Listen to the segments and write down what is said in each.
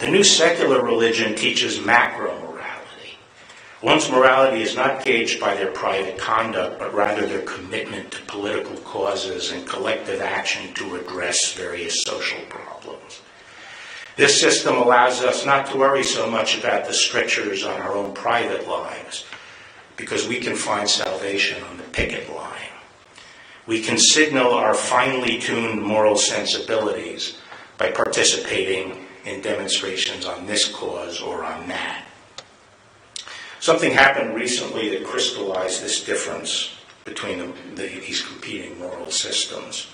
The new secular religion teaches macro morality. One's morality is not gauged by their private conduct, but rather their commitment to political causes and collective action to address various social problems. This system allows us not to worry so much about the strictures on our own private lives, because we can find salvation on the picket line. We can signal our finely tuned moral sensibilities by participating in demonstrations on this cause or on that. Something happened recently that crystallized this difference between these competing moral systems.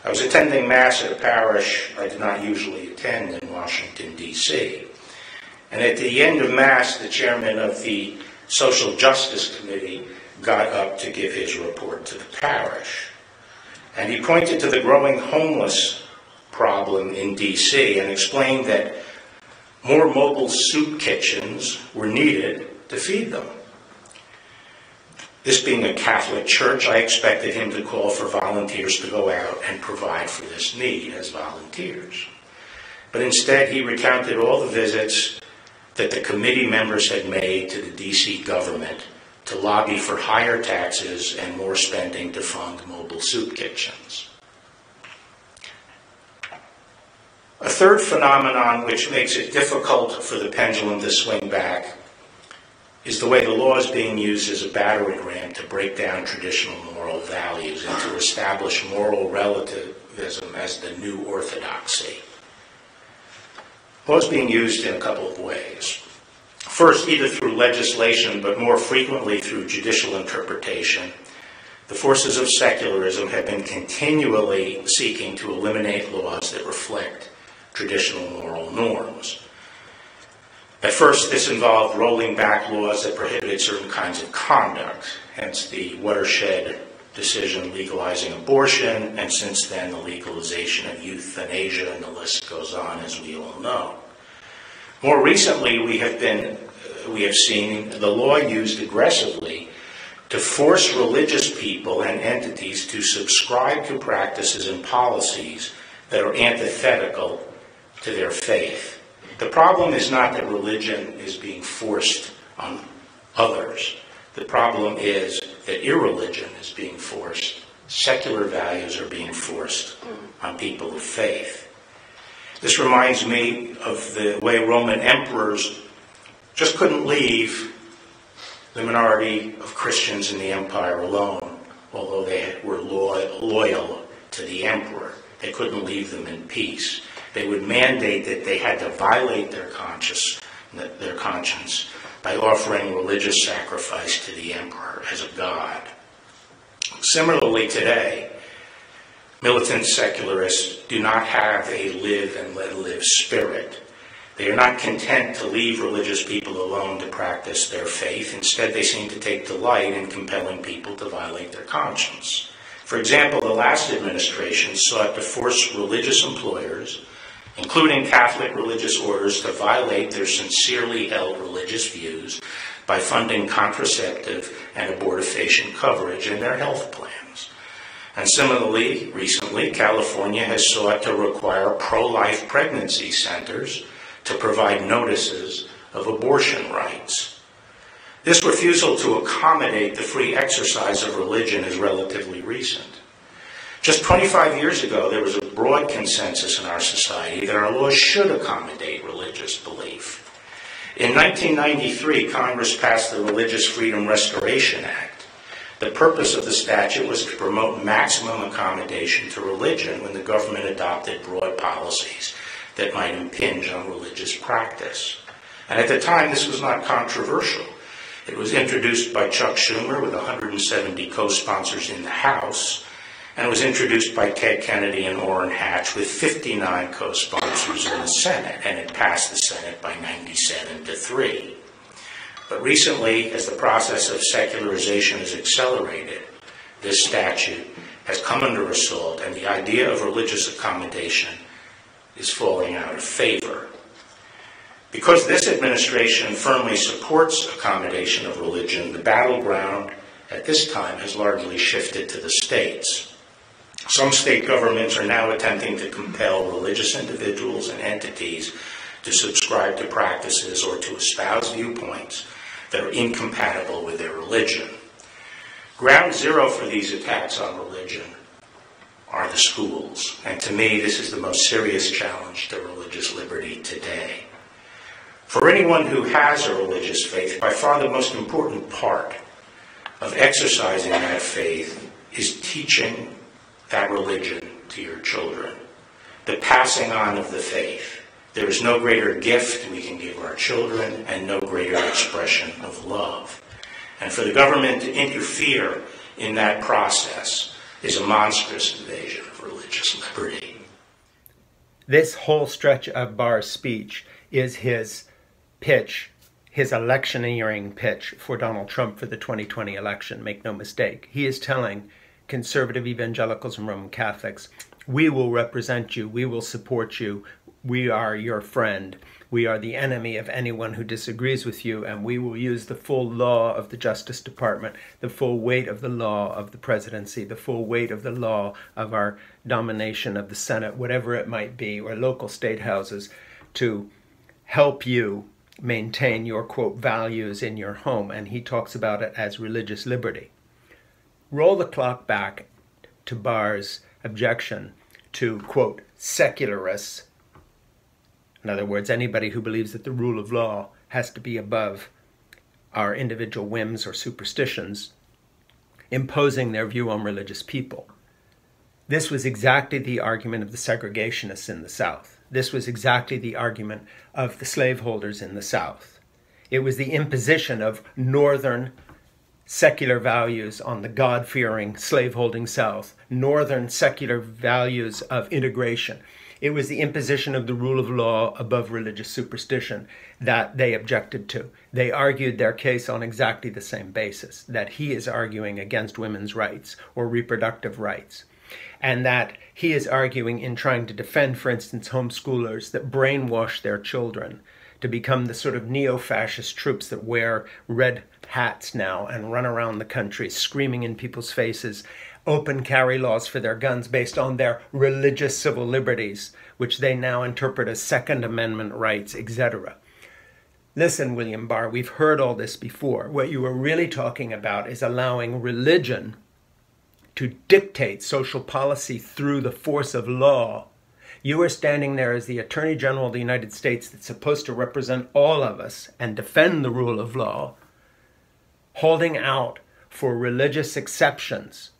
I was attending Mass at a parish I did not usually attend in Washington, D.C. And at the end of Mass, the chairman of the Social Justice Committee got up to give his report to the parish. And he pointed to the growing homeless problem in D.C. and explained that more mobile soup kitchens were needed to feed them. This being a Catholic church, I expected him to call for volunteers to go out and provide for this need as volunteers. But instead, he recounted all the visits that the committee members had made to the D.C. government to lobby for higher taxes and more spending to fund mobile soup kitchens. A third phenomenon which makes it difficult for the pendulum to swing back is the way the law is being used as a battering ram to break down traditional moral values and to establish moral relativism as the new orthodoxy. Law is being used in a couple of ways. First, either through legislation, but more frequently through judicial interpretation, the forces of secularism have been continually seeking to eliminate laws that reflect traditional moral norms. At first, this involved rolling back laws that prohibited certain kinds of conduct, hence the watershed decision legalizing abortion, and since then the legalization of euthanasia, and the list goes on, as we all know. More recently, we have seen the law used aggressively to force religious people and entities to subscribe to practices and policies that are antithetical to their faith. The problem is not that religion is being forced on others. The problem is that irreligion is being forced. Secular values are being forced on people of faith. This reminds me of the way Roman emperors just couldn't leave the minority of Christians in the empire alone, although they were loyal to the emperor. They couldn't leave them in peace. They would mandate that they had to violate their conscience by offering religious sacrifice to the emperor as a god. Similarly today, militant secularists do not have a live and let live spirit. They are not content to leave religious people alone to practice their faith. Instead, they seem to take delight in compelling people to violate their conscience. For example, the last administration sought to force religious employers, including Catholic religious orders, to violate their sincerely held religious views by funding contraceptive and abortifacient coverage in their health plans. And similarly, recently, California has sought to require pro-life pregnancy centers to provide notices of abortion rights. This refusal to accommodate the free exercise of religion is relatively recent. Just 25 years ago, there was a broad consensus in our society that our laws should accommodate religious belief. In 1993, Congress passed the Religious Freedom Restoration Act. The purpose of the statute was to promote maximum accommodation to religion when the government adopted broad policies that might impinge on religious practice. And at the time, this was not controversial. It was introduced by Chuck Schumer with 170 co-sponsors in the House, and it was introduced by Ted Kennedy and Orrin Hatch with 59 co-sponsors in the Senate, and it passed the Senate by 97-3. But recently, as the process of secularization has accelerated, this statute has come under assault, and the idea of religious accommodation is falling out of favor. Because this administration firmly supports accommodation of religion, the battleground at this time has largely shifted to the states. Some state governments are now attempting to compel religious individuals and entities to subscribe to practices or to espouse viewpoints that are incompatible with their religion. Ground zero for these attacks on religion are the schools, and to me this is the most serious challenge to religious liberty today. For anyone who has a religious faith, by far the most important part of exercising that faith is teaching that religion to your children, the passing on of the faith. There is no greater gift we can give our children and no greater expression of love. And for the government to interfere in that process is a monstrous invasion of religious liberty. This whole stretch of Barr's speech is his pitch, his electioneering pitch for Donald Trump for the 2020 election. Make no mistake. He is telling conservative evangelicals and Roman Catholics, we will represent you, we will support you, we are your friend, we are the enemy of anyone who disagrees with you, and we will use the full law of the Justice Department, the full weight of the law of the presidency, the full weight of the law of our domination of the Senate, whatever it might be, or local state houses, to help you maintain your, quote, values in your home. And he talks about it as religious liberty. Roll the clock back to Barr's objection to, quote, secularists. In other words, anybody who believes that the rule of law has to be above our individual whims or superstitions, imposing their view on religious people. This was exactly the argument of the segregationists in the South. This was exactly the argument of the slaveholders in the South. It was the imposition of northern secular values on the God-fearing slaveholding South, northern secular values of integration. It was the imposition of the rule of law above religious superstition that they objected to. They argued their case on exactly the same basis, that he is arguing against women's rights or reproductive rights, and that he is arguing in trying to defend, for instance, homeschoolers that brainwash their children to become the sort of neo-fascist troops that wear red hats now and run around the country screaming in people's faces open carry laws for their guns based on their religious civil liberties, which they now interpret as Second Amendment rights, etc. Listen, William Barr, we've heard all this before. What you are really talking about is allowing religion to dictate social policy through the force of law. You are standing there as the Attorney General of the United States that's supposed to represent all of us and defend the rule of law, holding out for religious exceptions.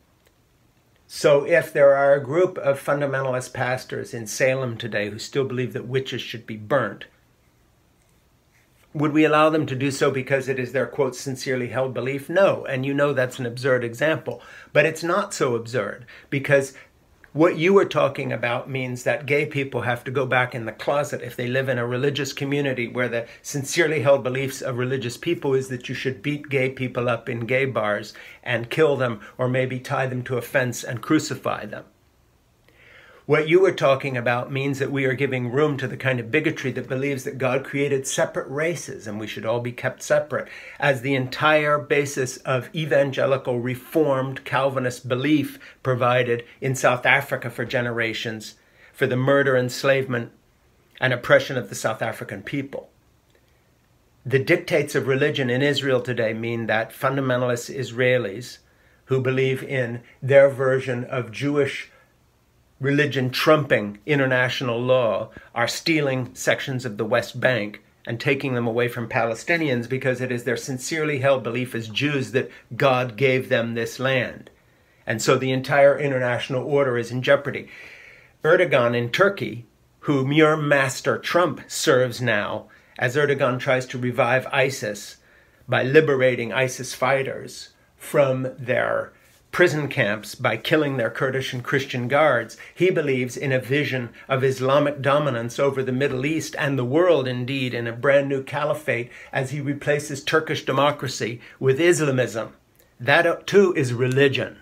So if there are a group of fundamentalist pastors in Salem today who still believe that witches should be burnt, would we allow them to do so because it is their, quote, sincerely held belief? No, and you know that's an absurd example. But it's not so absurd, because what you were talking about means that gay people have to go back in the closet if they live in a religious community where the sincerely held beliefs of religious people is that you should beat gay people up in gay bars and kill them, or maybe tie them to a fence and crucify them. What you were talking about means that we are giving room to the kind of bigotry that believes that God created separate races and we should all be kept separate, as the entire basis of evangelical, reformed, Calvinist belief provided in South Africa for generations for the murder, enslavement, and oppression of the South African people. The dictates of religion in Israel today mean that fundamentalist Israelis who believe in their version of Jewish religion trumping international law are stealing sections of the West Bank and taking them away from Palestinians because it is their sincerely held belief as Jews that God gave them this land. And so the entire international order is in jeopardy. Erdogan in Turkey, whom your master Trump serves now, as Erdogan tries to revive ISIS by liberating ISIS fighters from their prison camps by killing their Kurdish and Christian guards. He believes in a vision of Islamic dominance over the Middle East and the world, indeed, in a brand new caliphate as he replaces Turkish democracy with Islamism. That too is religion.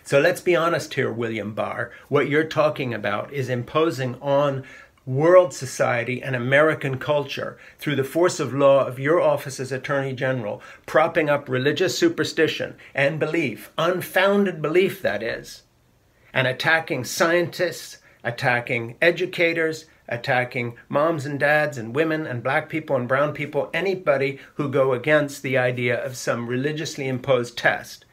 So let's be honest here, William Barr. What you're talking about is imposing on world society and American culture through the force of law of your office as Attorney General, propping up religious superstition and belief, unfounded belief that is, and attacking scientists, attacking educators, attacking moms and dads and women and black people and brown people, anybody who go against the idea of some religiously imposed test,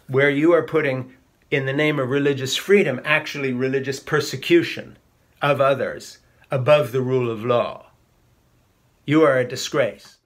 where you are putting, in the name of religious freedom, actually religious persecution of others above the rule of law. You are a disgrace.